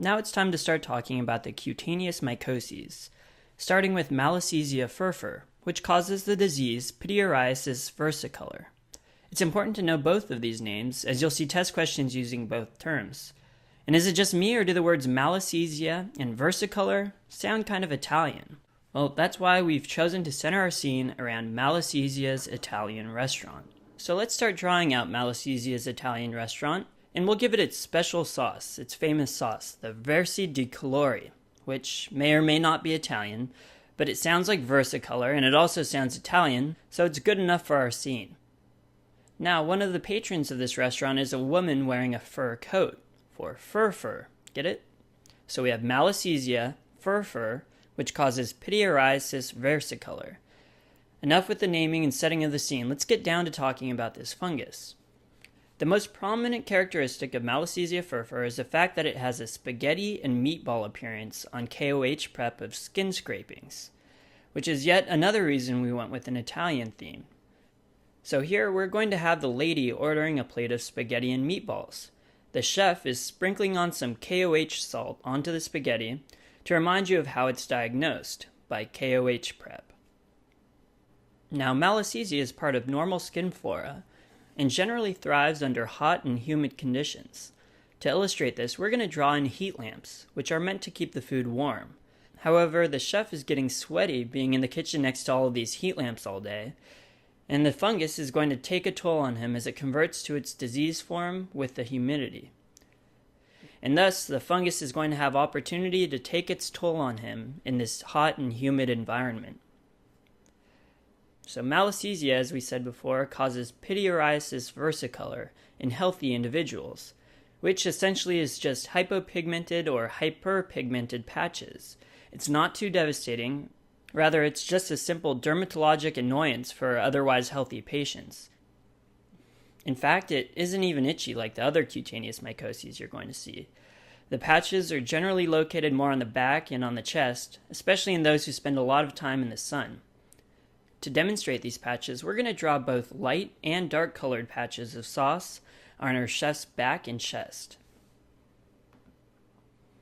Now it's time to start talking about the cutaneous mycoses, starting with Malassezia furfur, which causes the disease pityriasis versicolor. It's important to know both of these names, as you'll see test questions using both terms. And is it just me, or do the words Malassezia and versicolor sound kind of Italian? Well, that's why we've chosen to center our scene around Malassezia's Italian restaurant. So let's start drawing out Malassezia's Italian restaurant, and we'll give it its special sauce, its famous sauce, the Versi di Colori, which may or may not be Italian, but it sounds like versicolor, and it also sounds Italian, so it's good enough for our scene. Now, one of the patrons of this restaurant is a woman wearing a fur coat, for furfur. Get it? So we have Malassezia furfur, which causes pityriasis versicolor. Enough with the naming and setting of the scene. Let's get down to talking about this fungus. The most prominent characteristic of Malassezia furfur is the fact that it has a spaghetti and meatball appearance on KOH prep of skin scrapings, which is yet another reason we went with an Italian theme. So here we're going to have the lady ordering a plate of spaghetti and meatballs. The chef is sprinkling on some KOH salt onto the spaghetti to remind you of how it's diagnosed, by KOH prep. Now, Malassezia is part of normal skin flora and generally thrives under hot and humid conditions. To illustrate this, we're going to draw in heat lamps, which are meant to keep the food warm. However, the chef is getting sweaty being in the kitchen next to all of these heat lamps all day, and the fungus is going to take a toll on him as it converts to its disease form with the humidity. And thus, the fungus is going to have opportunity to take its toll on him in this hot and humid environment. So Malassezia, as we said before, causes pityriasis versicolor in healthy individuals, which essentially is just hypopigmented or hyperpigmented patches. It's not too devastating. Rather, it's just a simple dermatologic annoyance for otherwise healthy patients. In fact, it isn't even itchy like the other cutaneous mycoses you're going to see. The patches are generally located more on the back and on the chest, especially in those who spend a lot of time in the sun. To demonstrate these patches, we're going to draw both light and dark colored patches of sauce on our chef's back and chest.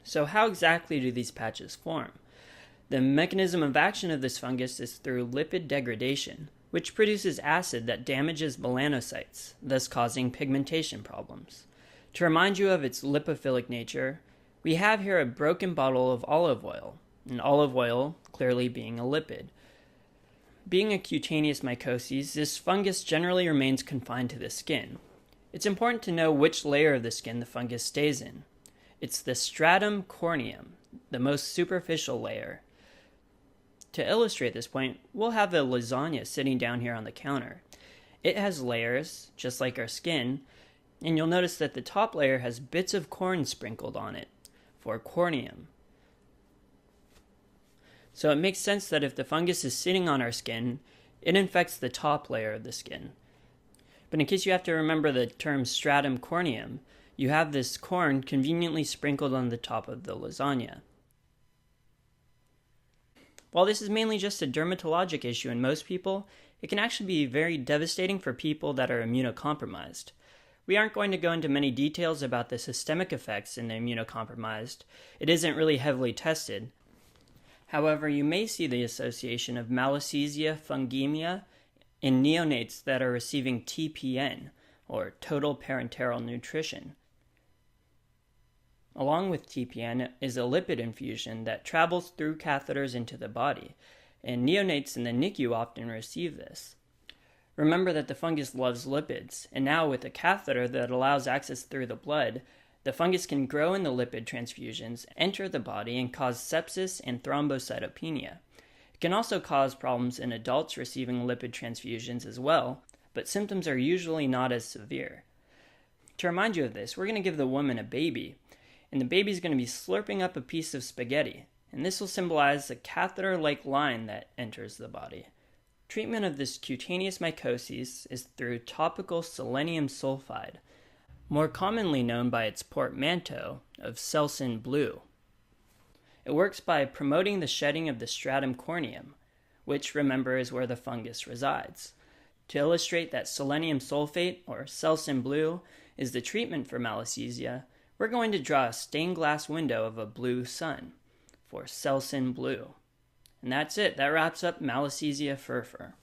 So how exactly do these patches form? The mechanism of action of this fungus is through lipid degradation, which produces acid that damages melanocytes, thus causing pigmentation problems. To remind you of its lipophilic nature, we have here a broken bottle of olive oil, and olive oil clearly being a lipid. Being a cutaneous mycoses, this fungus generally remains confined to the skin. It's important to know which layer of the skin the fungus stays in. It's the stratum corneum, the most superficial layer. To illustrate this point, we'll have a lasagna sitting down here on the counter. It has layers, just like our skin, and you'll notice that the top layer has bits of corn sprinkled on it, for corneum. So it makes sense that if the fungus is sitting on our skin, it infects the top layer of the skin. But in case you have to remember the term stratum corneum, you have this corn conveniently sprinkled on the top of the lasagna. While this is mainly just a dermatologic issue in most people, it can actually be very devastating for people that are immunocompromised. We aren't going to go into many details about the systemic effects in the immunocompromised. It isn't really heavily tested. However, you may see the association of Malassezia fungemia in neonates that are receiving TPN, or total parenteral nutrition. Along with TPN is a lipid infusion that travels through catheters into the body, and neonates in the NICU often receive this. Remember that the fungus loves lipids, and now with a catheter that allows access through the blood, the fungus can grow in the lipid transfusions, enter the body, and cause sepsis and thrombocytopenia. It can also cause problems in adults receiving lipid transfusions as well, but symptoms are usually not as severe. To remind you of this, we're going to give the woman a baby, and the baby's going to be slurping up a piece of spaghetti, and this will symbolize a catheter-like line that enters the body. Treatment of this cutaneous mycoses is through topical selenium sulfide, more commonly known by its portmanteau of Selsun blue. It works by promoting the shedding of the stratum corneum, which, remember, is where the fungus resides. To illustrate that selenium sulfate, or Selsun blue, is the treatment for Malassezia, we're going to draw a stained glass window of a blue sun for Selsun blue. And that's it. That wraps up Malassezia furfur.